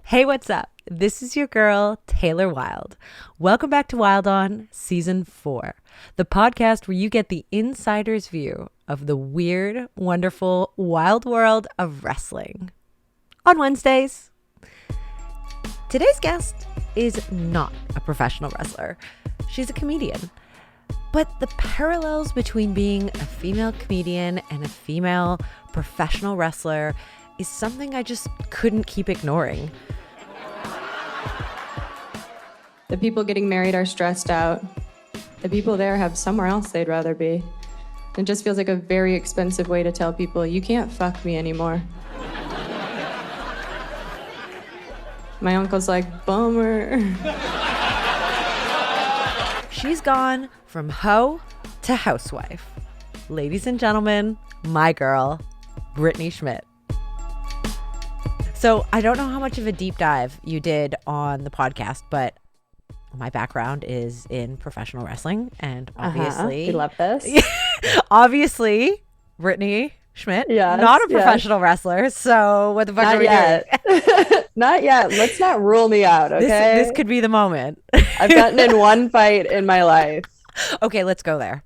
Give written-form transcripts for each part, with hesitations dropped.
Hey, what's up? This is your girl, Taylor Wilde. Welcome back to Wilde On Season 4, the podcast where you get the insider's view of the weird, wonderful, wild world of wrestling. On Wednesdays. Today's guest is not a professional wrestler. She's a comedian. But the parallels between being a female comedian and a female professional wrestler is something I just couldn't keep ignoring. The people getting married are stressed out. The people there have somewhere else they'd rather be. It just feels like a very expensive way to tell people, you can't fuck me anymore. My uncle's like, bummer. She's gone from hoe to housewife. Ladies and gentlemen, my girl, Brittany Schmitt. So I don't know how much of a deep dive you did on the podcast, but my background is in professional wrestling, and obviously, we love this. Obviously, Brittany Schmitt, not a professional wrestler. So what the fuck are we doing? Not yet. Let's not rule me out, okay? This could be the moment. I've gotten in one fight in my life. Okay, let's go there.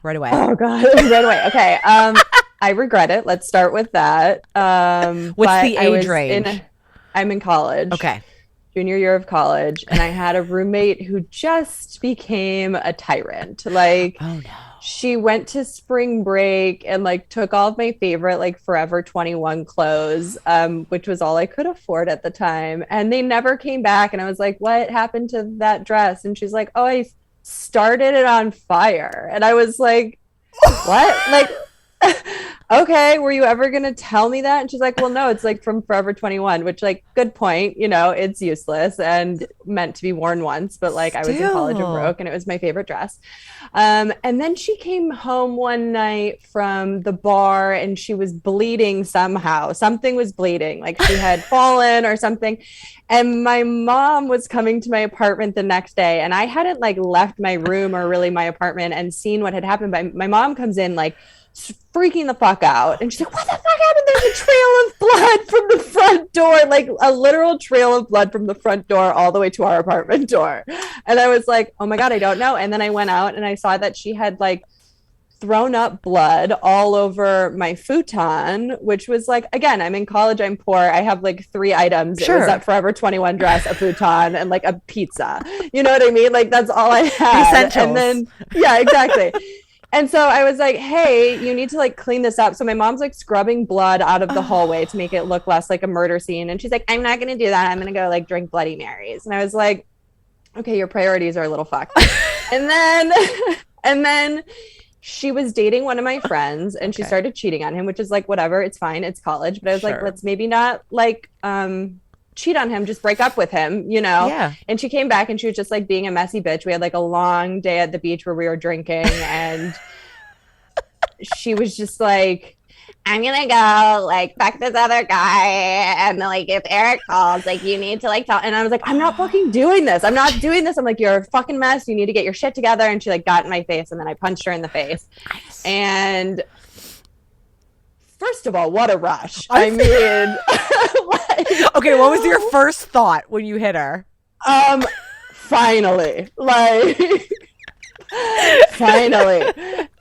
Right away. Oh God, right away. Okay. I regret it. Let's start with that. What's the age range? I'm in college. Okay. Junior year of college, and I had a roommate who just became a tyrant. Like, oh no. She went to spring break and like took all of my favorite like Forever 21 clothes, which was all I could afford at the time. And they never came back. And I was like, what happened to that dress? And she's like, oh, I started it on fire. And I was like, what? Like, okay, were you ever gonna tell me that? And she's like, well, no, it's like from Forever 21, which, like, good point, you know, it's useless and meant to be worn once, but like, I was in college and broke, and it was my favorite dress. And then she came home one night from the bar and she was bleeding somehow. Something was bleeding, like she had fallen or something. And my mom was coming to my apartment the next day, and I hadn't like left my room or really my apartment and seen what had happened. But my mom comes in like freaking the fuck out, and she's like, what the fuck happened? There's a trail of blood from the front door, like a literal trail of blood from the front door all the way to our apartment door. And I was like, oh my God, I don't know. And then I went out and I saw that she had like thrown up blood all over my futon, which was like, again, I'm in college, I'm poor, I have like 3 items. Sure. It was that Forever 21 dress, a futon, and like a pizza, you know what I mean? Like, that's all I had. Essentials. And then yeah, exactly. And so I was like, hey, you need to like clean this up. So my mom's like scrubbing blood out of the hallway to make it look less like a murder scene. And she's like, I'm not going to do that. I'm going to go like drink Bloody Marys. And I was like, okay, your priorities are a little fucked. and then she was dating one of my friends, and she started cheating on him, which is like, whatever, it's fine. It's college. But I was like, let's maybe not like, cheat on him, just break up with him, you know? Yeah. And she came back and she was just like being a messy bitch. We had like a long day at the beach where we were drinking, and she was just like, I'm gonna go like fuck this other guy, and like if Eric calls, like you need to like talk. And I was like, I'm not fucking doing this. I'm not doing this. I'm like, you're a fucking mess. You need to get your shit together. And she like got in my face, and then I punched her in the face. Nice. And first of all, what a rush. I mean, like, okay, what was your first thought when you hit her? Finally, like, finally.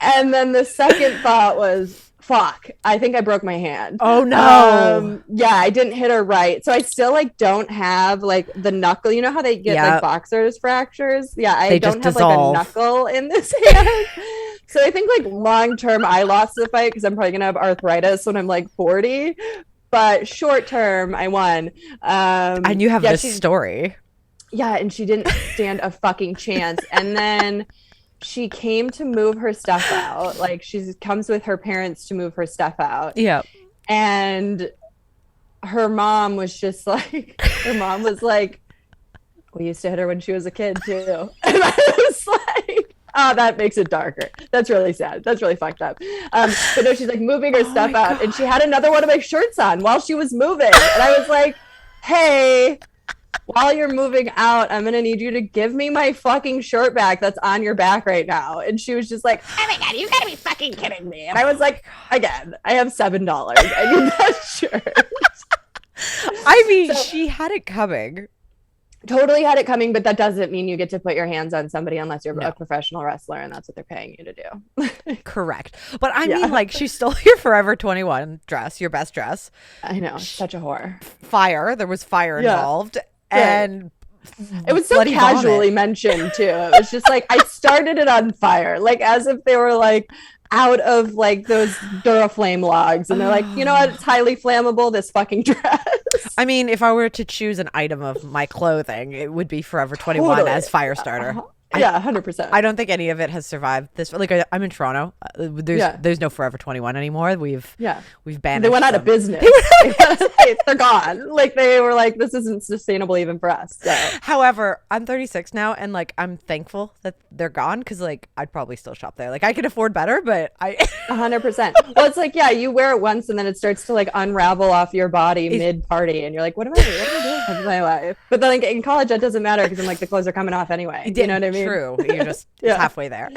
And then the second thought was, fuck, I think I broke my hand. Oh no. Yeah, I didn't hit her right. So I still like don't have like the knuckle. You know how they get like boxers fractures? Yeah, I don't have like a knuckle in this hand. So I think like long term I lost the fight because I'm probably gonna have arthritis when I'm like 40. But short term I won. And you have this story. Yeah, and she didn't stand a fucking chance. And then she came to move her stuff out. Like, she comes with her parents to move her stuff out. Yeah. And her mom was just like, we used to hit her when she was a kid too. And I was like, oh, that makes it darker. That's really sad. That's really fucked up. But no, she's like moving her stuff out. God. And she had another one of my shirts on while she was moving. And I was like, hey, while you're moving out, I'm going to need you to give me my fucking shirt back that's on your back right now. And she was just like, oh my God, you gotta be fucking kidding me. And I was like, again, I have $7. I need that shirt. I mean, So she had it coming. totally had it coming, but that doesn't mean you get to put your hands on somebody unless you're No. a professional wrestler and that's what they're paying you to do. Correct. But I Yeah. mean, like, she stole your Forever 21 dress, your best dress. I know, such a whore. Fire. There was fire involved. Right. And it was so bloody casually vomit. mentioned too. It was just like I started it on fire, like as if they were like out of like those Duraflame logs, and they're like, you know what? It's highly flammable. This fucking dress. I mean, if I were to choose an item of my clothing, it would be Forever 21 Totally. as fire starter. Yeah, 100%. I don't think any of it has survived this. Like, I'm in Toronto. There's no Forever 21 anymore. We've banished. They went out of them. business. They're gone. Like they were like, this isn't sustainable even for us. So. However, I'm 36 now, and like I'm thankful that they're gone because like I'd probably still shop there. Like I could afford better, but I 100%. Well, it's like, yeah, you wear it once and then it starts to like unravel off your body mid party, and you're like, what am I doing with my life? But then like, in college, that doesn't matter because I'm like, the clothes are coming off anyway. You know what I mean? True. You're just it's halfway there.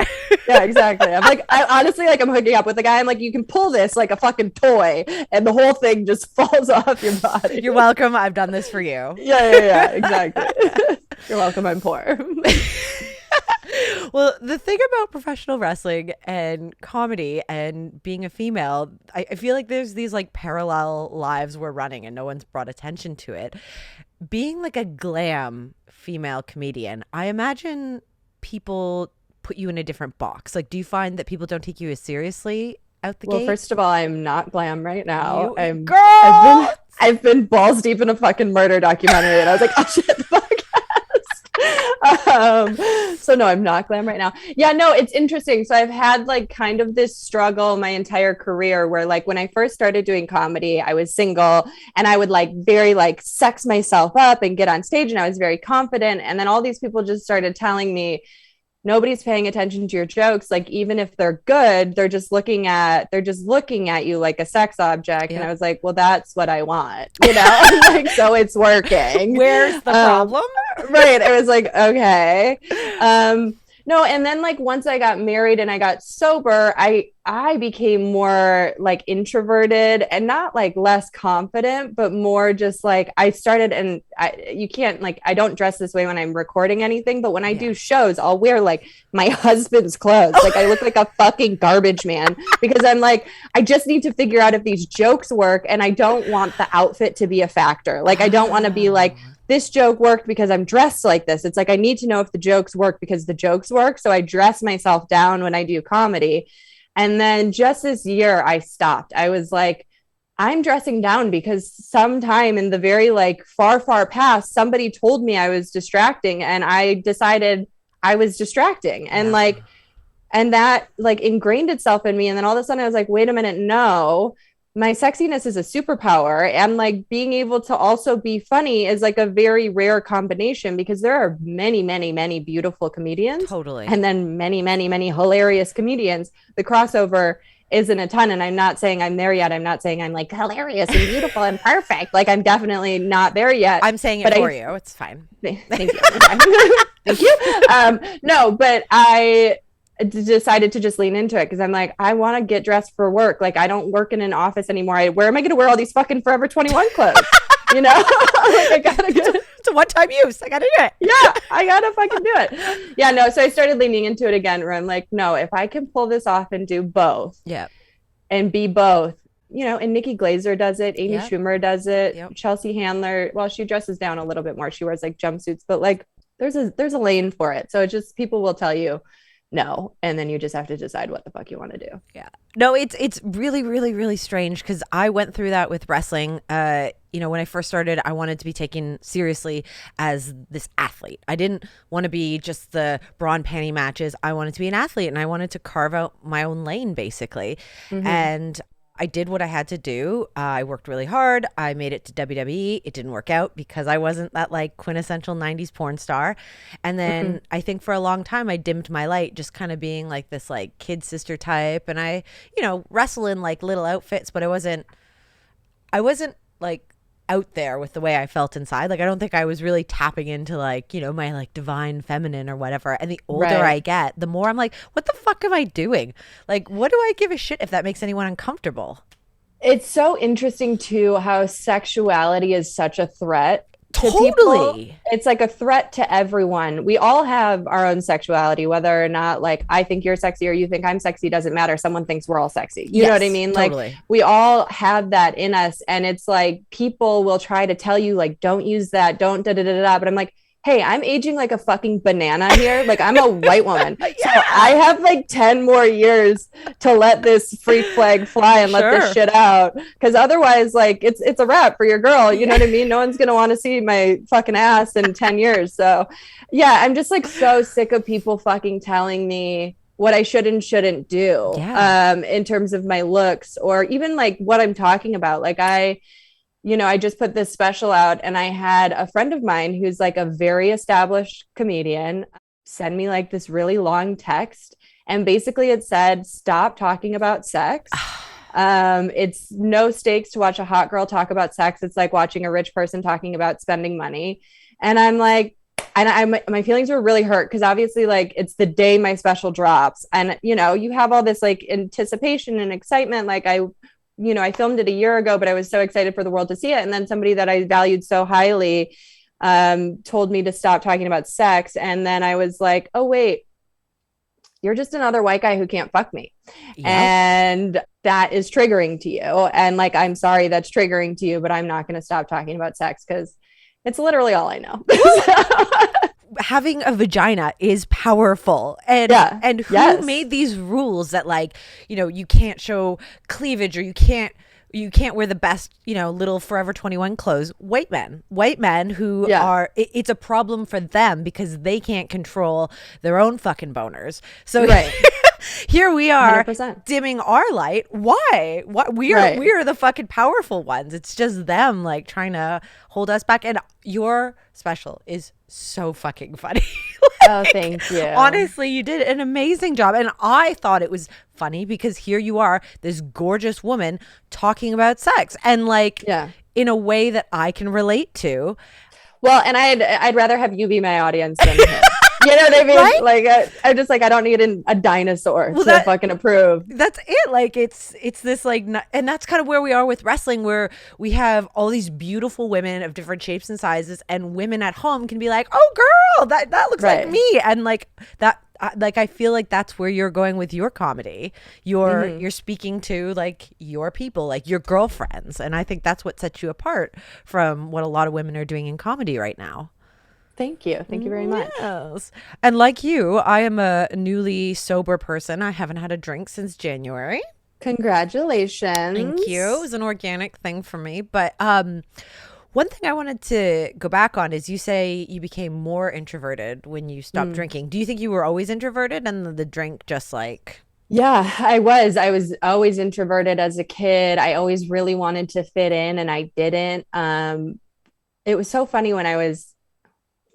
Yeah, exactly. I'm like, I honestly like I'm hooking up with a guy. I'm like, you can pull this like a fucking toy, and the whole thing just falls off your body. You're welcome. I've done this for you. Yeah, exactly. You're welcome. I'm poor. Well, the thing about professional wrestling and comedy and being a female, I feel like there's these like parallel lives we're running and no one's brought attention to it. Being like a glam female comedian, I imagine people put you in a different box. Like, do you find that people don't take you as seriously out the gate? Well, first of all, I'm not glam right now. Girl! I've been balls deep in a fucking murder documentary, and I was like, oh shit, the podcast. So no, I'm not glam right now. Yeah, no, it's interesting. So I've had like kind of this struggle my entire career where like when I first started doing comedy, I was single and I would like very like sex myself up and get on stage, and I was very confident. And then all these people just started telling me, nobody's paying attention to your jokes. Like, even if they're good, they're just looking at you like a sex object. Yeah. And I was like, well, that's what I want, you know? Like, so it's working. Where's the problem? Right. It was like, okay. No, and then like once I got married and I got sober, I became more like introverted and not like less confident, but more just like I started, and you can't like, I don't dress this way when I'm recording anything, but when I do shows, I'll wear like my husband's clothes. Like I look like a fucking garbage man because I'm like, I just need to figure out if these jokes work, and I don't want the outfit to be a factor. Like I don't want to be like, this joke worked because I'm dressed like this. It's like, I need to know if the jokes work because the jokes work. So I dress myself down when I do comedy. And then just this year I stopped. I was like, I'm dressing down because sometime in the very like far, far past, somebody told me I was distracting, and I decided I was distracting. And like, and that like ingrained itself in me. And then all of a sudden I was like, wait a minute, no. My sexiness is a superpower, and like being able to also be funny is like a very rare combination because there are many, many, many beautiful comedians. Totally. And then many, many, many hilarious comedians. The crossover isn't a ton. And I'm not saying I'm there yet. I'm not saying I'm like hilarious and beautiful and perfect. Like I'm definitely not there yet. I'm saying it for you. It's fine. Thank you. Thank you. No, but I decided to just lean into it because I'm like, I want to get dressed for work. Like I don't work in an office anymore. Where am I going to wear all these fucking Forever 21 clothes? You know, like I gotta get. It's a one-time use. I gotta do it. Yeah, I gotta fucking do it. Yeah, no. So I started leaning into it again. Where I'm like, no, if I can pull this off and do both, and be both. You know, and Nikki Glaser does it. Amy Schumer does it. Chelsea Handler. Well, she dresses down a little bit more. She wears like jumpsuits, but like there's a lane for it. So it just people will tell you no, and then you just have to decide what the fuck you want to do. Yeah, no, it's really, really, really strange because I went through that with wrestling. You know, when I first started, I wanted to be taken seriously as this athlete. I didn't want to be just the bra and panty matches. I wanted to be an athlete, and I wanted to carve out my own lane, basically. And I did what I had to do. I worked really hard. I made it to WWE. It didn't work out because I wasn't that like quintessential 90s porn star. And then I think for a long time I dimmed my light, just kind of being like this like kid sister type. And I, you know, wrestle in like little outfits, but I wasn't like out there with the way I felt inside. Like I don't think I was really tapping into like, you know, my like divine feminine or whatever. And the older I get, the more I'm like, what the fuck am I doing? Like, what do I give a shit if that makes anyone uncomfortable? It's so interesting too how sexuality is such a threat to people. Totally. It's like a threat to everyone. We all have our own sexuality, whether or not like I think you're sexy or you think I'm sexy doesn't matter. Someone thinks we're all sexy. You know what I Yes, mean? Like totally. we all have that in us. And it's like people will try to tell you, like, don't use that, don't da da da da. But I'm like, hey, I'm aging like a fucking banana here. Like I'm a white woman. So I Yeah, have like 10 more years to let this freak flag fly and let this sure. shit out. Cause otherwise, like it's a wrap for your girl. You know Yeah. what I mean? No one's gonna want to see my fucking ass in 10 years. So yeah, I'm just like so sick of people fucking telling me what I should and shouldn't do Yeah. in terms of my looks or even like what I'm talking about. Like I just put this special out and I had a friend of mine who's like a very established comedian send me like this really long text. And basically it said, stop talking about sex. It's no stakes to watch a hot girl talk about sex. It's like watching a rich person talking about spending money. And I'm like, and my feelings were really hurt because obviously like it's the day my special drops and you have all this like anticipation and excitement like I filmed it a year ago, but I was so excited for the world to see it. And then somebody that I valued so highly told me to stop talking about sex. And then I was like, oh, wait, you're just another white guy who can't fuck me. Yep. And that is triggering to you. And like, I'm sorry that's triggering to you, but I'm not going to stop talking about sex because it's literally all I know. Having a vagina is powerful, Yeah. and who Yes. made these rules that, like, you can't show cleavage, or you can't wear the best, little Forever 21 clothes? White men who Yeah. are, it's a problem for them because they can't control their own fucking boners. So Right. here we are 100%. dimming our light. Why? What? we are Right. we are the fucking powerful ones. It's just them like trying to hold us back. And your special is so fucking funny. Oh, thank you. Honestly, you did an amazing job. And I thought it was funny because here you are, this gorgeous woman talking about sex and like Yeah. in a way that I can relate to. Well, and I'd rather have you be my audience than him. You know what I mean? Right? Like I'm just like I don't need a dinosaur Well, to fucking approve. that's it. Like it's this like and that's kind of where we are with wrestling, where we have all these beautiful women of different shapes and sizes, and women at home can be like, oh girl, that looks like Right. me. And like that, like I feel like that's where you're going with your comedy. You're speaking to like your people, like your girlfriends, and I think that's what sets you apart from what a lot of women are doing in comedy right now. Thank you. Thank you very much. Yes. And like you, I am a newly sober person. I haven't had a drink since January. Thank you. It Congratulations. was an organic thing for me. But one thing I wanted to go back on is you say you became more introverted when you stopped drinking. Do you think you were always introverted and the drink just like, Yeah, I was. I was always introverted as a kid. I always really wanted to fit in and I didn't. It was so funny when I was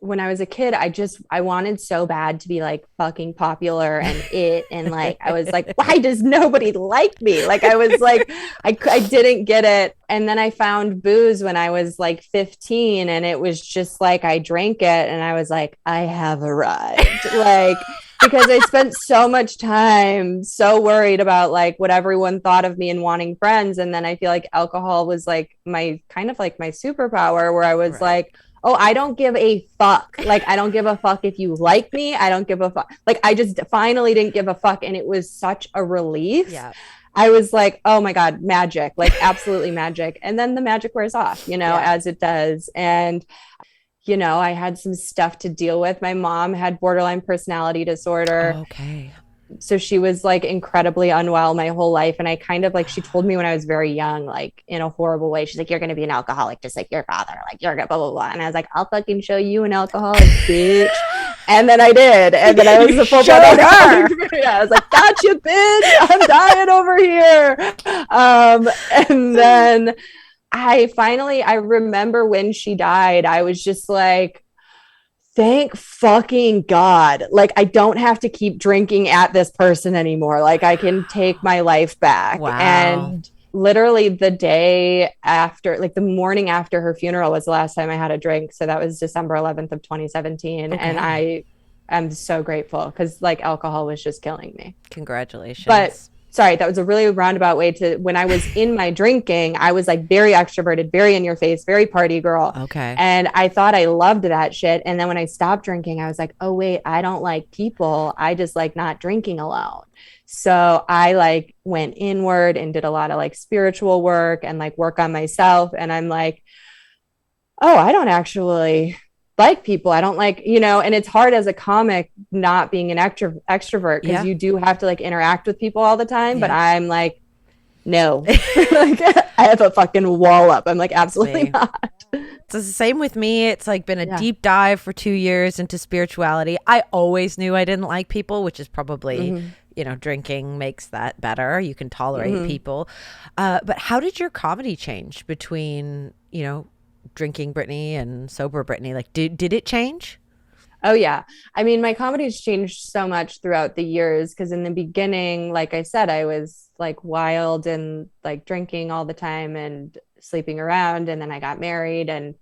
a kid, I wanted so bad to be like fucking popular and like I was like, why does nobody like me? Like I was like, I didn't get it. And then I found booze when I was like 15 and it was just like I drank it and I was like, I have arrived. Like because I spent so much time so worried about like what everyone thought of me and wanting friends. And then I feel like alcohol was like my kind of like my superpower where I was right? like, oh, I don't give a fuck. Like, I don't give a fuck if you like me. I don't give a fuck. Like, I just finally didn't give a fuck. And it was such a relief. Yeah. I was like, oh my God, magic, like absolutely magic. And then the magic wears off, Yeah. as it does. And, I had some stuff to deal with. My mom had borderline personality disorder, Okay. so she was like incredibly unwell my whole life. And I kind of like, she told me when I was very young, like in a horrible way, she's like, you're going to be an alcoholic, just like your father, like you're going to blah, blah, blah. And I was like, I'll fucking show you an alcoholic, bitch. And then I did. And then I was the full Showed her. Yeah, I was like, gotcha, bitch. I'm dying over here. And then I remember when she died, I was just like, thank fucking God. Like, I don't have to keep drinking at this person anymore. Like, I can take my life back. Wow. And literally the day after, like the morning after her funeral was the last time I had a drink. So that was December 11th of 2017. And Okay. I'm so grateful because like alcohol was just killing me. Congratulations. But sorry, that was a really roundabout way to, when I was in my drinking, I was like very extroverted, very in your face, very party girl. Okay. And I thought I loved that shit. And then when I stopped drinking, I was like, oh, wait, I don't like people. I just like not drinking alone. So I like went inward and did a lot of like spiritual work and like work on myself. And I'm like, oh, I don't actually like people. I don't like, and it's hard as a comic not being an extrovert because you do have to like interact with people all the time. But I'm like, no, like I have a fucking wall up. I'm like, absolutely not. It's the same with me. It's like been a deep dive for 2 years into spirituality. I always knew I didn't like people, which is probably, drinking makes that better. You can tolerate people. But how did your comedy change between, drinking Brittany and sober Brittany? Like, did it change? Oh yeah. I mean, my comedy's changed so much throughout the years because in the beginning, like I said, I was like wild and like drinking all the time and sleeping around. And then I got married and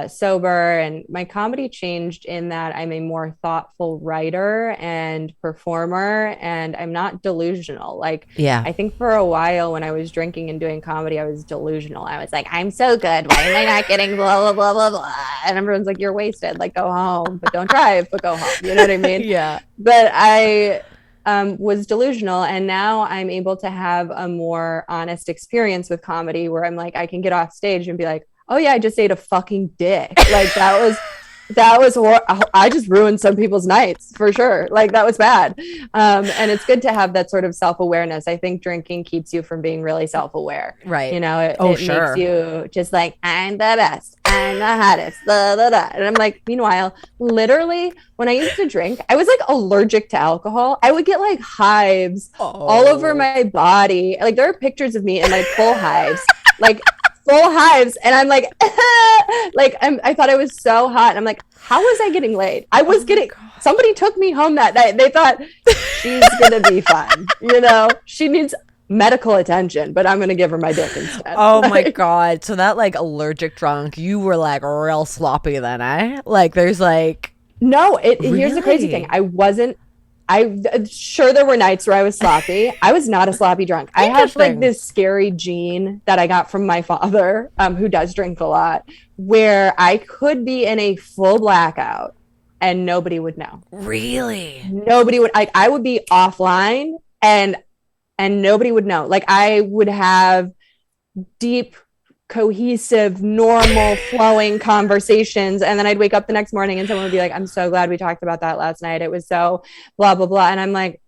sober, and my comedy changed in that I'm a more thoughtful writer and performer, and I'm not delusional. Like, I think for a while when I was drinking and doing comedy, I was delusional. I was like, I'm so good. Why am I not getting blah, blah, blah, blah, blah? And everyone's like, you're wasted. Like, go home, but don't drive, but go home. You know what I mean? Yeah. But I was delusional, and now I'm able to have a more honest experience with comedy where I'm like, I can get off stage and be like, oh yeah, I just ate a fucking dick. Like that was I just ruined some people's nights for sure. Like that was bad. And it's good to have that sort of self-awareness. I think drinking keeps you from being really self-aware. Right. It makes you just like, I'm the best, I'm the hottest, blah, blah, blah. And I'm like, meanwhile, literally when I used to drink, I was like allergic to alcohol. I would get like hives all over my body. Like there are pictures of me in like full hives, like full hives, and I'm like, I thought I was so hot, and I'm like, how was I getting laid? I was somebody took me home that night. They thought she's gonna be fine, she needs medical attention, but I'm gonna give her my dick instead. Oh my god! So that like allergic drunk, you were like real sloppy then, eh? Like there's like no. Here's the crazy thing. I'm sure there were nights where I was sloppy. I was not a sloppy drunk. I have like this scary gene that I got from my father, who does drink a lot, where I could be in a full blackout and nobody would know. Really? Nobody would. Like I would be offline and nobody would know. Like I would have deep, cohesive, normal, flowing conversations, and then I'd wake up the next morning and someone would be like, I'm so glad we talked about that last night, it was so blah blah blah, and I'm like,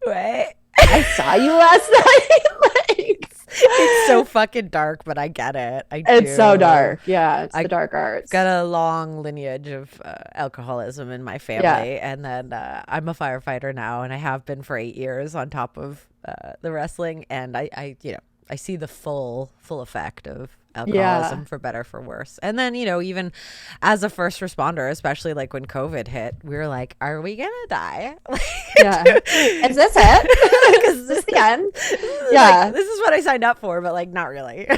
wait, I saw you last night. Like, it's so fucking dark, but I get it. It's so dark. Yeah, it's the dark arts. Got a long lineage of alcoholism in my family, and then I'm a firefighter now, and I have been for 8 years on top of the wrestling, and I see the full effect of alcoholism, for better, for worse. And then, even as a first responder, especially like when COVID hit, we were like, are we going to die? Is this it? Is this the end? Yeah. Like, this is what I signed up for, but like, not really.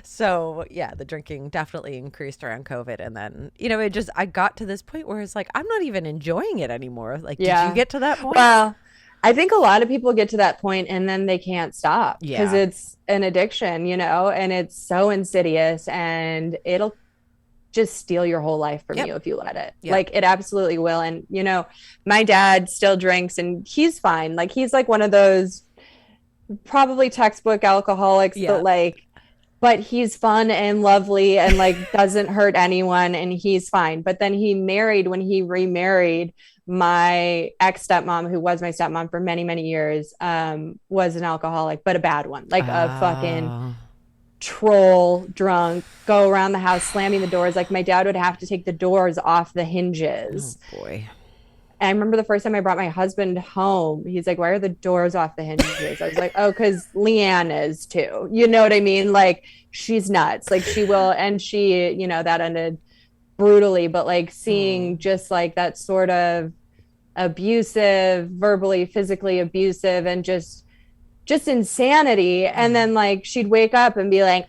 So the drinking definitely increased around COVID. And then, I got to this point where it's like, I'm not even enjoying it anymore. Like, did you get to that point? Well, I think a lot of people get to that point and then they can't stop because it's an addiction, and it's so insidious and it'll just steal your whole life from you if you let it. Like it absolutely will. And, my dad still drinks and he's fine. Like he's like one of those probably textbook alcoholics but he's fun and lovely and like doesn't hurt anyone and he's fine. But then when he remarried, my ex-stepmom, who was my stepmom for many, many years, was an alcoholic, but a bad one, like a fucking troll drunk, go around the house slamming the doors. Like my dad would have to take the doors off the hinges. Oh boy. And I remember the first time I brought my husband home, he's like, why are the doors off the hinges? I was like, oh, because Leanne is too. You know what I mean? Like she's nuts. Like she will. And she, that ended brutally, but like seeing just like that sort of abusive, verbally, physically abusive, and just insanity. And then like she'd wake up and be like,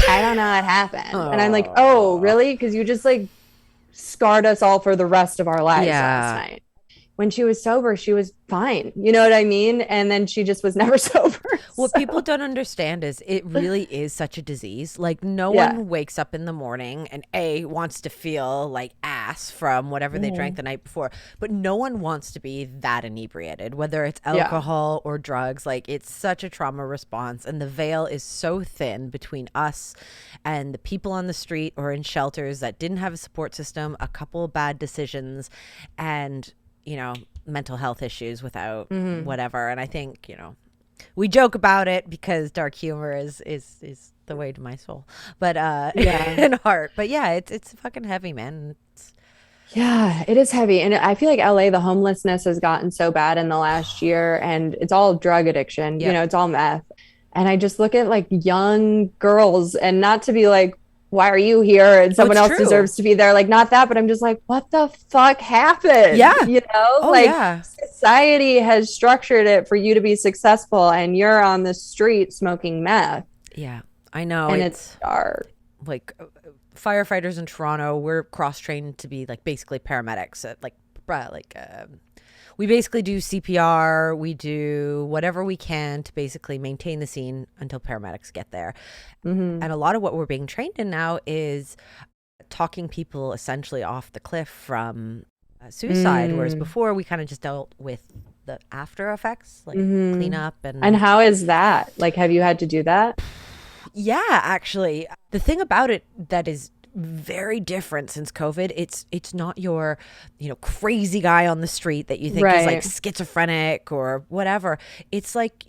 I don't know what happened. And I'm like, oh, really? Because you just like scarred us all for the rest of our lives last night. when she was sober, she was fine. You know what I mean? And then she just was never sober. What people don't understand is it really is such a disease. Like no Yeah. one wakes up in the morning and wants to feel like ass from whatever they drank the night before, but no one wants to be that inebriated, whether it's alcohol or drugs. Like it's such a trauma response, and the veil is so thin between us and the people on the street or in shelters that didn't have a support system, a couple of bad decisions, and mental health issues without whatever. And I think, we joke about it because dark humor is the way to my soul, but and heart. But yeah, it's fucking heavy, man. Yeah, it is heavy. And I feel like LA, the homelessness has gotten so bad in the last year, and it's all drug addiction. Yep. It's all meth. And I just look at like young girls, and not to be like, why are you here? And someone else deserves to be there. Like, not that, but I'm just like, what the fuck happened? Yeah. Society has structured it for you to be successful, and you're on the street smoking meth. Yeah, I know. And it's dark. Like firefighters in Toronto, we're cross-trained to be like basically paramedics. We basically do CPR. We do whatever we can to basically maintain the scene until paramedics get there. And a lot of what we're being trained in now is talking people essentially off the cliff from suicide, whereas before we kind of just dealt with the after effects, like cleanup. And how is that? Like, have you had to do that? Yeah, actually. The thing about it that is very different since COVID, it's not your crazy guy on the street that you think is like schizophrenic or whatever. It's like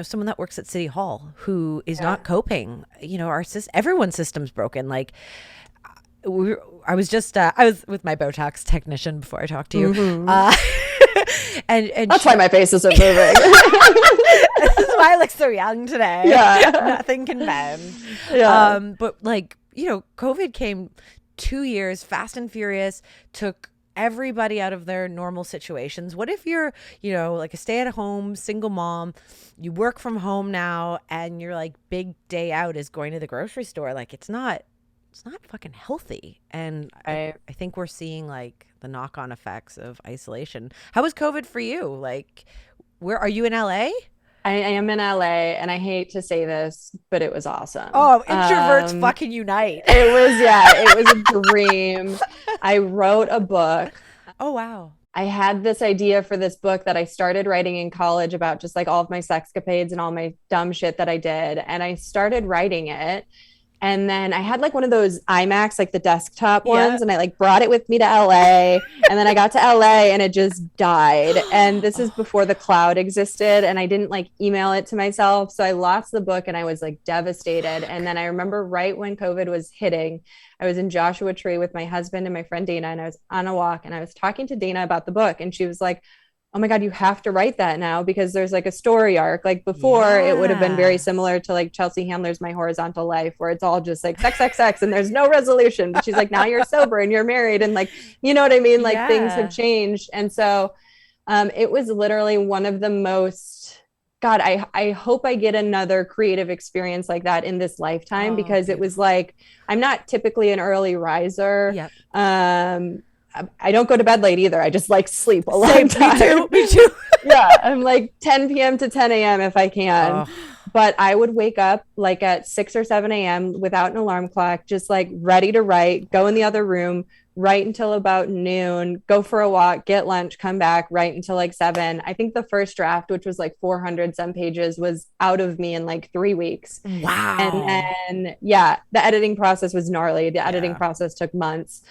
someone that works at City Hall who is not coping. Everyone's system's broken. Like I was with my Botox technician before I talked to you, and that's why my face isn't moving. This is why I look so young today. Yeah, nothing can bend. Yeah, but like COVID came 2 years, fast and furious, took everybody out of their normal situations. What if you're, like a stay-at-home single mom, you work from home now, and your like big day out is going to the grocery store? Like it's not fucking healthy. And I think we're seeing like the knock-on effects of isolation. How was COVID for you? Like, where are you in LA? I am in LA, and I hate to say this, but it was awesome. Oh, introverts fucking unite. It was a dream. I wrote a book. Oh, wow. I had this idea for this book that I started writing in college about just like all of my sexcapades and all my dumb shit that I did. And I started writing it. And then I had like one of those iMacs, like the desktop ones, and I like brought it with me to LA. And then I got to LA and it just died. And this is before the cloud existed, and I didn't like email it to myself. So I lost the book and I was like devastated. And then I remember right when COVID was hitting, I was in Joshua Tree with my husband and my friend Dana, and I was on a walk, and I was talking to Dana about the book, and she was like, oh my God, you have to write that now, because there's like a story arc. Like before, it would have been very similar to like Chelsea Handler's My Horizontal Life, where it's all just like sex, sex, sex, and there's no resolution. But she's like, now you're sober and you're married, and like, you know what I mean? Like things have changed. And so it was literally one of the most, God, I hope I get another creative experience like that in this lifetime, because it was like, I'm not typically an early riser. Yep. I don't go to bed late either. I just like sleep a long time. Me too. Yeah. I'm like 10 p.m. to 10 a.m. if I can. But I would wake up like at 6 or 7 a.m. without an alarm clock, just like ready to write, go in the other room, write until about noon, go for a walk, get lunch, come back, write until like 7. I think the first draft, which was like 400 some pages, was out of me in like 3 weeks. Wow. And then, the editing process was gnarly. The editing process took months.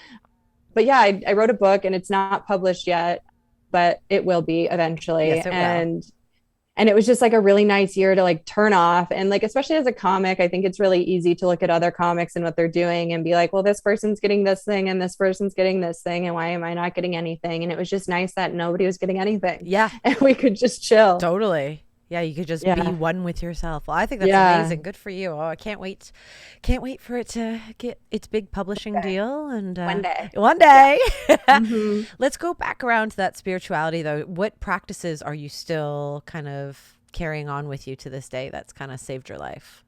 But yeah, I wrote a book, and it's not published yet, but it will be eventually. Yes, it will. And it was just like a really nice year to like turn off. And like, especially as a comic, I think it's really easy to look at other comics and what they're doing and be like, well, this person's getting this thing and this person's getting this thing, and why am I not getting anything? And it was just nice that nobody was getting anything. Yeah. And we could just chill. Totally. Yeah, you could just be one with yourself. Well, I think that's amazing. Good for you. Oh, I can't wait for it to get its big publishing deal. And one day. Mm-hmm. Let's go back around to that spirituality, though. What practices are you still kind of carrying on with you to this day that's kind of saved your life?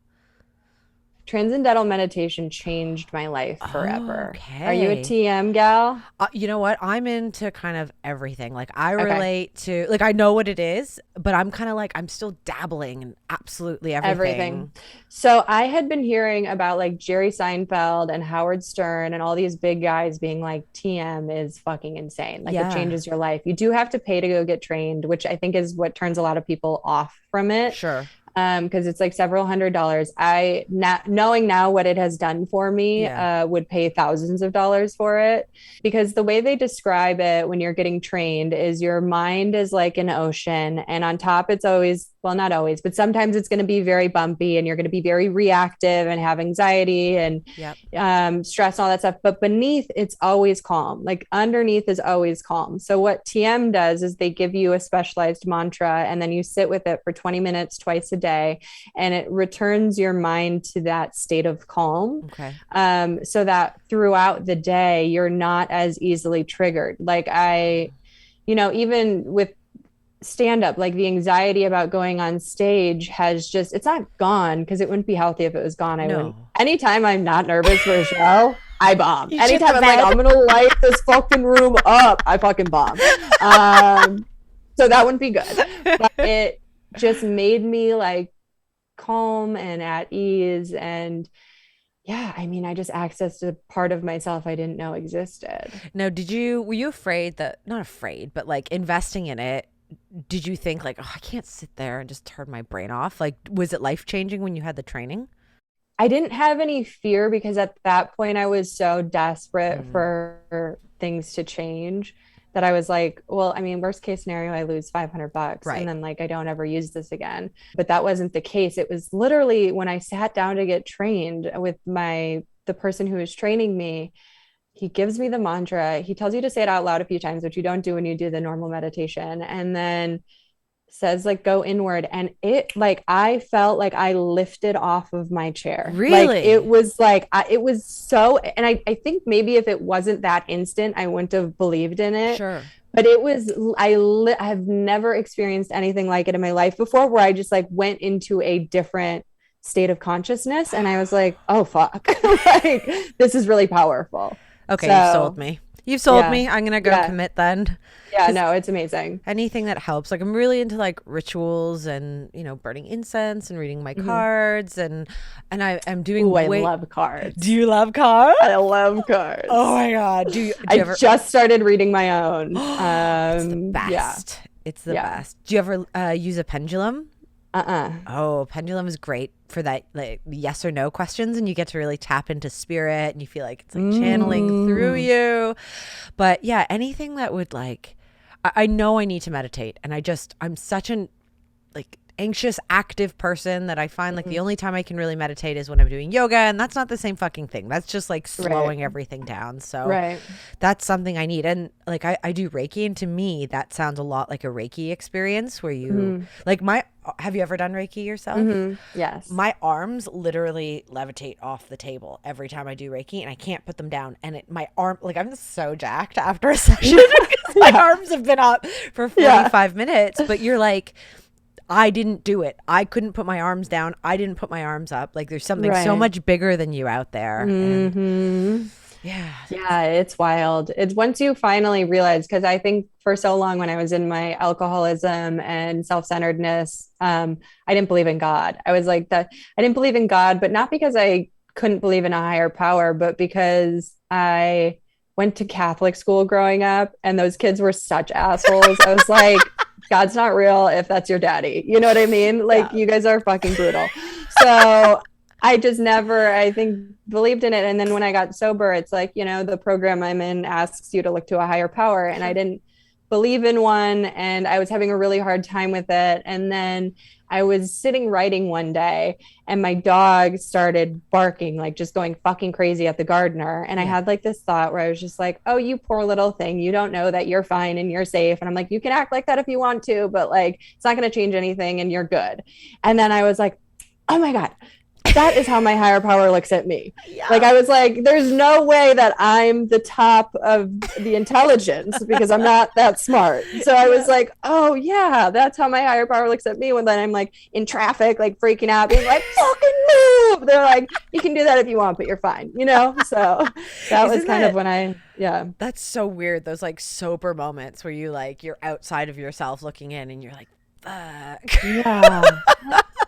Transcendental meditation changed my life forever. Are you a Okay. TM gal? You know what? I'm into kind of everything. Like I Okay. relate to, like I know what it is, but I'm kind of like I'm still dabbling in absolutely Everything. everything. So I had been hearing about like Jerry Seinfeld and Howard Stern and all these big guys being like TM is fucking insane. Like it Yeah, changes your life. You do have to pay to go get trained, which I think is what turns a lot of people off from it. sure. Because it's like several $100s. I knowing now what it has done for me, Yeah. would pay thousands of dollars for it. Because the way they describe it when you're getting trained is your mind is like an ocean, and on top it's always, well, not always, but sometimes it's going to be very bumpy, and you're going to be very reactive and have anxiety and Yep. stress and all that stuff. But beneath, it's always calm. Like underneath is always calm. So what TM does is they give you a specialized mantra, and then you sit with it for 20 minutes twice a day, and it returns your mind to that state of calm. Okay. So that throughout the day, you're not as easily triggered. Like even with stand up, like the anxiety about going on stage has just, it's not gone because it wouldn't be healthy if it was gone. I wouldn't. No. Anytime I'm not nervous for a show, I bomb. You shit the Anytime I'm like, bed. I'm going to light this fucking room up, I fucking bomb. So that wouldn't be good. But it just made me like calm and at ease. And yeah, I mean, I just accessed a part of myself I didn't know existed. Now, were you afraid that, not afraid, but like investing in it, did you think like, oh, I can't sit there and just turn my brain off? Like, was it life changing when you had the training? I didn't have any fear because at that point I was so desperate Mm, for things to change that I was like, well, I mean, worst case scenario, I lose $500 and right. then like I don't ever use this again. But that wasn't the case. It was literally when I sat down to get trained with the person who was training me, he gives me the mantra. He tells you to say it out loud a few times, which you don't do when you do the normal meditation. And then says like go inward, and it like I felt like I lifted off of my chair. Like it Really? was like it was so, and I think maybe if it wasn't that instant I wouldn't have believed in it. Sure. But it was, I have never experienced anything like it in my life before, where I just like went into a different state of consciousness, and I was like, oh fuck, like this is really powerful. Okay, you've sold So me. You've sold yeah, me. I'm gonna go yeah, commit then. yeah, Because no, it's amazing. anything that helps. Like I'm really into like rituals and burning incense and reading my Hmm. cards I'm Ooh, doing I way. love Do cards. you love cards? I love Oh cards. my god. Do you I ever? just started reading my own. It's the Yeah, best. It's the yeah. best. Do you ever use a pendulum? Uh-uh. Oh, pendulum is great for that, like yes or no questions, and you get to really tap into spirit, and you feel like it's like channeling through Mm. you. But yeah, anything that would like, I know I need to meditate, and I'm such an like anxious active person that I find like the Mhm. only time I can really meditate is when I'm doing yoga, and that's not the same fucking thing. That's just like Right. slowing everything down. So Right. that's something I need. And like I do Reiki, and to me that sounds a lot like a Reiki experience where you Hmm. like my have you ever done Reiki yourself? Hmm. Yes. My arms literally levitate off the table every time I do Reiki, and I can't put them down. And my arm, like I'm so jacked after a session because my Yeah. arms have been up for Yeah. 45 minutes. But you're like, I didn't do it. I couldn't put my arms down. I didn't put my arms up. Like there's something so Right. much bigger than you out there. And Hmm. yeah, Yeah, it's wild. It's once you finally realize, because I think for so long when I was in my alcoholism and self-centeredness, I didn't believe in God. I was like that. I didn't believe in God, but not because I couldn't believe in a higher power, but because I went to Catholic school growing up, and those kids were such assholes. I was like, God's not real if that's your daddy. You know what I mean? Like, yeah. you guys are fucking brutal. So I just never, I think, believed in it. And then when I got sober, it's like, the program I'm in asks you to look to a higher power. And I Sure. didn't believe in one. And I was having a really hard time with it. And then I was sitting writing one day, and my dog started barking, like just going fucking crazy at the gardener. And I Yeah. had like this thought where I was just like, oh, you poor little thing. You don't know that you're fine and you're safe. And I'm like, you can act like that if you want to, but like, it's not going to change anything and you're good. And then I was like, oh my God, that is how my higher power looks at me. Yeah. Like I was like, there's no way that I'm the top of the intelligence because I'm not that smart. So I was like, oh yeah, that's how my higher power looks at me when then I'm like in traffic, like freaking out, being like, fucking move. They're like, you can do that if you want, but you're fine, you know? So that was kind of when That's so weird. Those like sober moments where you like, you're outside of yourself looking in and you're like, fuck. Yeah.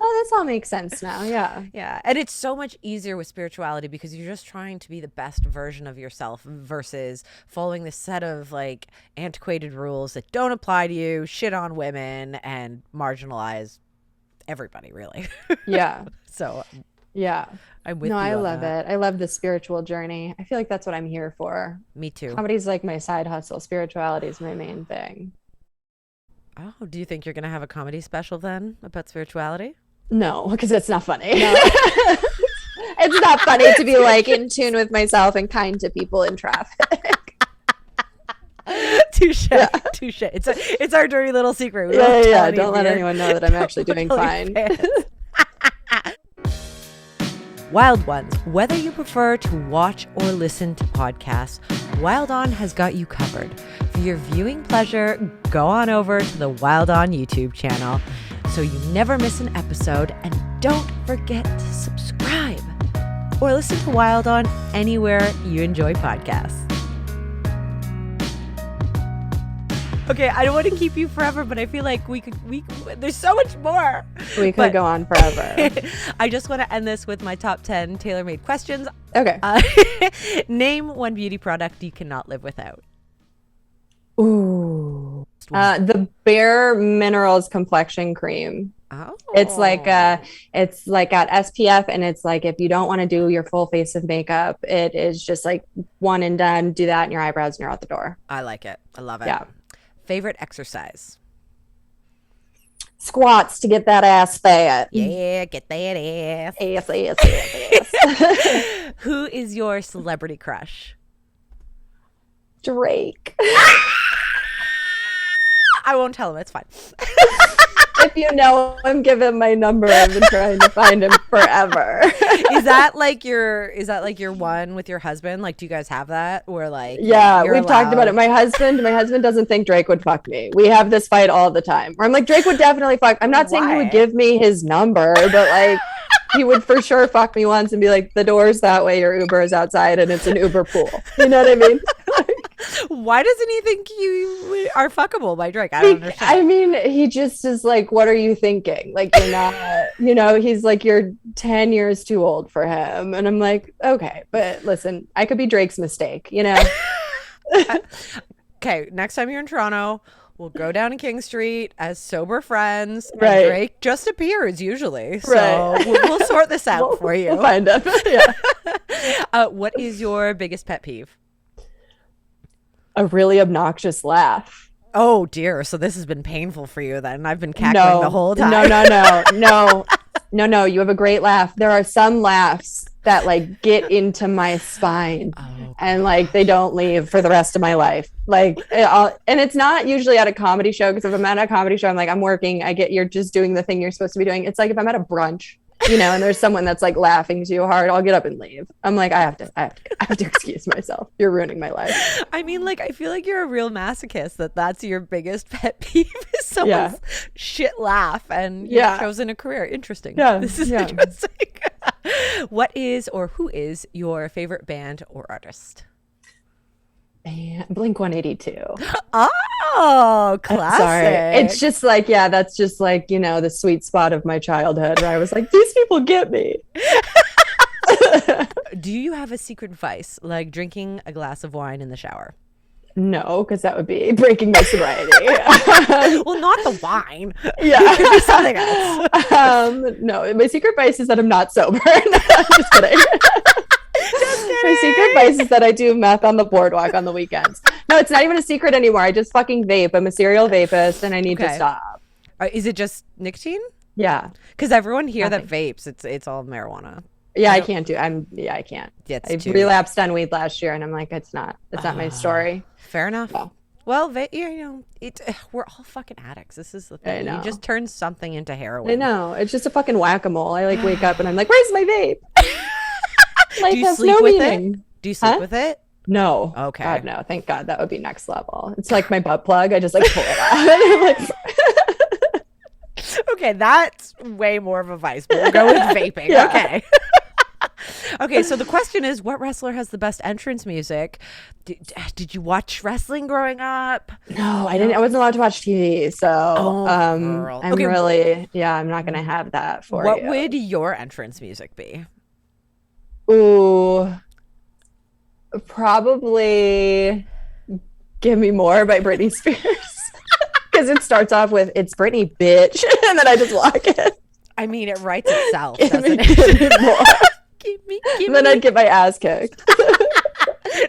Oh, this all makes sense now. Yeah. Yeah. And it's so much easier with spirituality because you're just trying to be the best version of yourself versus following this set of like antiquated rules that don't apply to you, shit on women, and marginalize everybody, really. Yeah. So yeah. I'm with you. I on love that. it. I love the spiritual journey. I feel like that's what I'm here for. Me too. Comedy's like my side hustle. Spirituality is my main thing. Oh, do you think you're going to have a comedy special then about spirituality? No, because it's not funny. No. It's not funny to be like in tune with myself and kind to people in traffic. Touche. Yeah. Touche. It's our dirty little secret. We Don't let anyone know that I'm actually doing fine. Wild Ones, whether you prefer to watch or listen to podcasts, Wild On has got you covered. For your viewing pleasure, go on over to the Wild On YouTube channel so you never miss an episode, and don't forget to subscribe or listen to Wild On anywhere you enjoy podcasts. Okay, I don't want to keep you forever, but I feel like there's so much more. We could go on forever. I just want to end this with my top 10 tailor-made questions. Okay. Name one beauty product you cannot live without. Ooh. The Bare Minerals complexion cream. Oh. It's like got SPF, and it's like if you don't want to do your full face of makeup, it is just like one and done. Do that in your eyebrows and you're out the door. I like it. I love it. Yeah. Favorite exercise? Squats to get that ass fat. Yeah, get that ass. Ass. Who is your celebrity crush? Drake. I won't tell him. It's fine. If you know him, give him my number. I've been trying to find him forever. Is that like your one with your husband? Like, do you guys have that? Or like, yeah, we've talked about it. My husband doesn't think Drake would fuck me. We have this fight all the time where I'm like, Drake would definitely fuck. I'm not saying he would give me his number, but like he would for sure fuck me once and be like, the door's that way, your Uber is outside, and it's an Uber pool. You know what I mean? Why doesn't he think you are fuckable by Drake? I don't understand. I mean, he just is like, what are you thinking? Like, you're not, he's like, you're 10 years too old for him. And I'm like, okay, but listen, I could be Drake's mistake, Okay, next time you're in Toronto, we'll go down to King Street as sober friends. And right. Drake just appears usually. So we'll sort this out for you. We'll find him. Yeah. What is your biggest pet peeve? A really obnoxious laugh. Oh dear. So this has been painful for you then. I've been cackling the whole time. No. You have a great laugh. There are some laughs that like get into my spine and like they don't leave for the rest of my life. Like, and it's not usually at a comedy show, because if I'm at a comedy show, I'm like, I'm working. You're just doing the thing you're supposed to be doing. It's like if I'm at a brunch, and there's someone that's like laughing too hard, I'll get up and leave. I'm like, I have to excuse myself. You're ruining my life. I mean, like, I feel like you're a real masochist. That's your biggest pet peeve is someone's shit laugh, and you've chosen a career. Interesting. Yeah. This is interesting. What is or who is your favorite band or artist? Blink 182. Oh, classic. Sorry. It's just like, that's just like, the sweet spot of my childhood where I was like, these people get me. Do you have a secret vice, like drinking a glass of wine in the shower? No, because that would be breaking my sobriety. Well, not the wine. Yeah. It could be something else. No, my secret vice is that I'm not sober. No, I'm just kidding. My secret vice is that I do meth on the boardwalk on the weekends. No, it's not even a secret anymore. I just fucking vape. I'm a serial vapist and I need to stop. Is it just nicotine? Yeah. Because everyone here that vapes, it's all marijuana. Yeah, I can't. I can't. I relapsed on weed last year and I'm like, it's not my story. Fair enough. Well, we're all fucking addicts. This is the thing. You just turn something into heroin. I know. It's just a fucking whack-a-mole. I like wake up and I'm like, where's my vape? Life Do you has sleep no with meaning. it? Do you sleep with it? No. Okay. God, no. Thank God. That would be next level. It's like my butt plug. I just like pull it out. Okay, that's way more of a vice, but we'll go with vaping. Yeah. Okay. Okay, so the question is, what wrestler has the best entrance music? Did you watch wrestling growing up? No, I didn't. I wasn't allowed to watch TV, so girl. I'm really, I'm not gonna have that for you. What would your entrance music be? Ooh, probably "Give Me More" by Britney Spears, because it starts off with "It's Britney, bitch," and then I just walk in. I mean, it writes itself, Give doesn't me it? more. And then I'd get my ass kicked.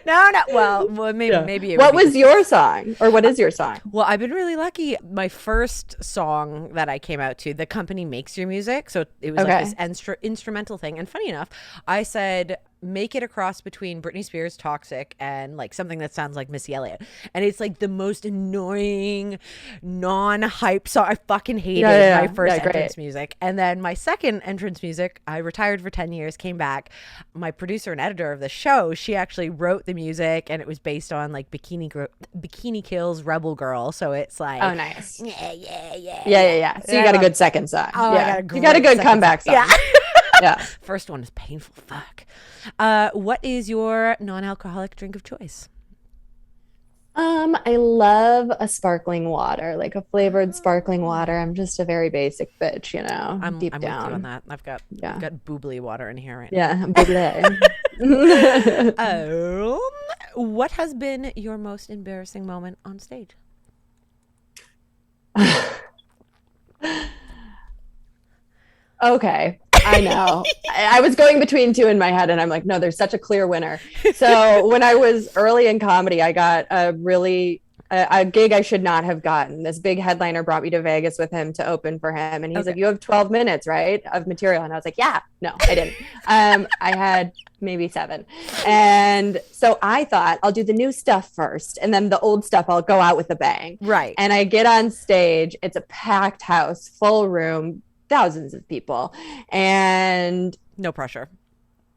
No. Well, maybe. What was your song, or what is your song? Well, I've been really lucky. My first song that I came out to, the company makes your music, so it was like this instrumental thing. And funny enough, I said, make it a cross between Britney Spears' "Toxic" and like something that sounds like Missy Elliott, and it's like the most annoying non-hype song. I fucking hated my first entrance music. And then my second entrance music, I retired for 10 years, came back. My producer and editor of the show, she actually wrote the music, and it was based on like Bikini Kill's "Rebel Girl," so it's like, oh, nice. Yeah. So you got a good second song. Oh, yeah. You got a good comeback song. Yeah. First one is painful. Fuck. What is your non-alcoholic drink of choice? I love a sparkling water, like a flavored sparkling water. I'm just a very basic bitch, you know. I'm deep with down you on that. I've got boobly water in here right now. What has been your most embarrassing moment on stage? Okay, I know. I was going between two in my head, and I'm like, no, there's such a clear winner. So when I was early in comedy, I got a gig I should not have gotten. This big headliner brought me to Vegas with him to open for him, and he's like, you have 12 minutes, right, of material? And I was like, yeah. No, I didn't. I had maybe 7. And so I thought, I'll do the new stuff first, and then the old stuff I'll go out with a bang. Right. And I get on stage. It's a packed house, full room, thousands of people, and no pressure.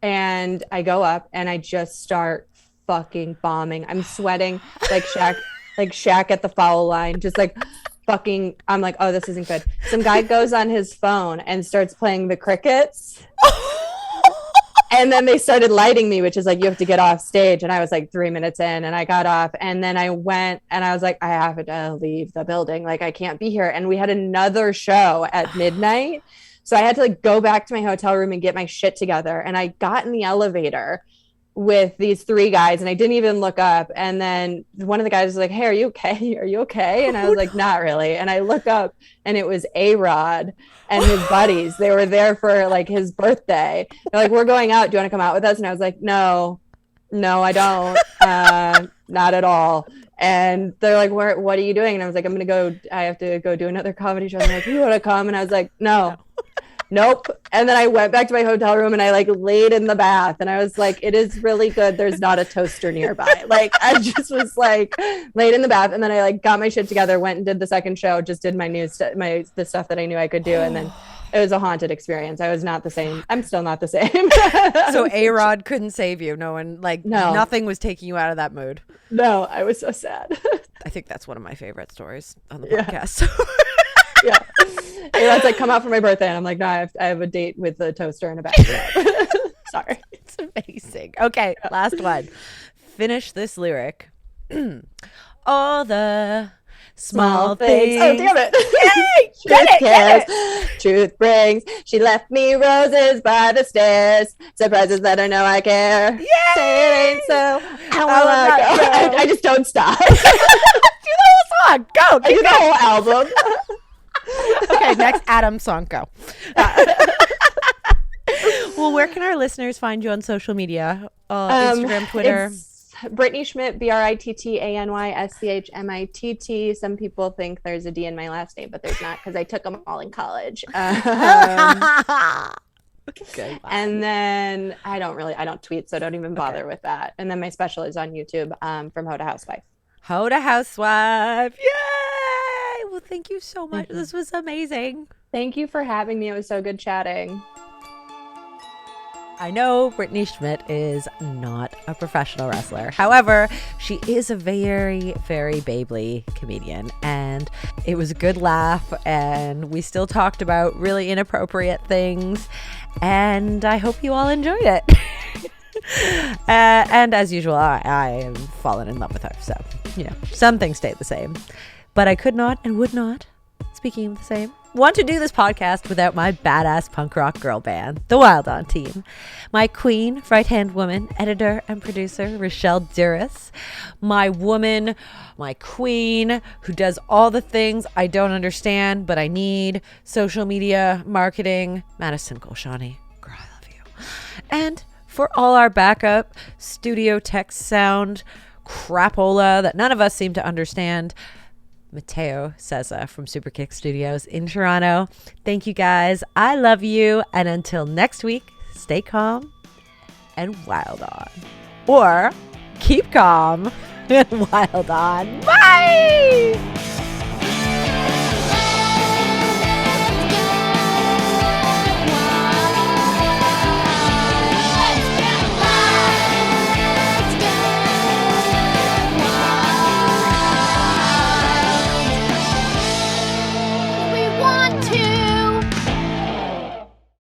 And I go up and I just start fucking bombing. I'm sweating like Shaq at the foul line, just like fucking. I'm like, oh, this isn't good. Some guy goes on his phone and starts playing the Crickets. And then they started lighting me, which is like, you have to get off stage. And I was like 3 minutes in, and I got off, and then I went and I was like, I have to leave the building. Like, I can't be here. And we had another show at midnight. So I had to like go back to my hotel room and get my shit together. And I got in the elevator with these 3 guys, and I didn't even look up. And then one of the guys was like, hey, are you okay? Are you okay? And I was like, not really. And I look up, and it was A-Rod and his buddies. They were there for like his birthday. They're like, we're going out. Do you want to come out with us? And I was like, no, I don't. Not at all. And they're like, what are you doing? And I was like, I have to go do another comedy show. And they're like, you want to come? And I was like, no. Nope. And then I went back to my hotel room and I like laid in the bath, and I was like, it is really good there's not a toaster nearby. Like, I just was like laid in the bath, and then I like got my shit together, went and did the second show, just did my the stuff that I knew I could do. And then it was a haunted experience. I was not the same. I'm still not the same. So A-Rod couldn't save you. No one, nothing was taking you out of that mood. No, I was so sad. I think that's one of my favorite stories on the podcast. Yeah. A-Rod's like, come out for my birthday. And I'm like, no, I have a date with a toaster and a bathtub. Sorry. It's amazing. Okay, last one. Finish this lyric. All the small things. Oh, damn it. Yay! Get it. Truth brings. She left me roses by the stairs. Surprises let her know I care. Yay! Say it ain't so. I just don't stop. Do the whole song. Go. I do the whole album. Okay, next Adam song, go. Well, where can our listeners find you on social media? Instagram, Twitter? It's Brittany Schmitt, BritanySchmitt. Some people think there's a D in my last name, but there's not, because I took them all in college. Okay, wow. And then I don't tweet, so don't even bother with that. And then my special is on YouTube, from How to Housewife. Hoda Housewife. Yay! Well, thank you so much. This was amazing. Thank you for having me. It was so good chatting. I know Brittany Schmitt is not a professional wrestler. However, she is a very, very babely comedian. And it was a good laugh. And we still talked about really inappropriate things. And I hope you all enjoyed it. And as usual, I have fallen in love with her. So, some things stayed the same. But I could not and would not, speaking of the same, want to do this podcast without my badass punk rock girl band, the Wilde On team. My queen, right-hand woman, editor and producer, Rochelle Douris. My woman, my queen, who does all the things I don't understand, but I need. Social media, marketing, Madison Golshani. Girl, I love you. And for all our backup, studio text sound, crapola that none of us seem to understand, Matteo Cesa from Superkick Studios in Toronto. Thank you guys. I love you. And until next week, stay calm and wild on. Or keep calm and wild on. Bye!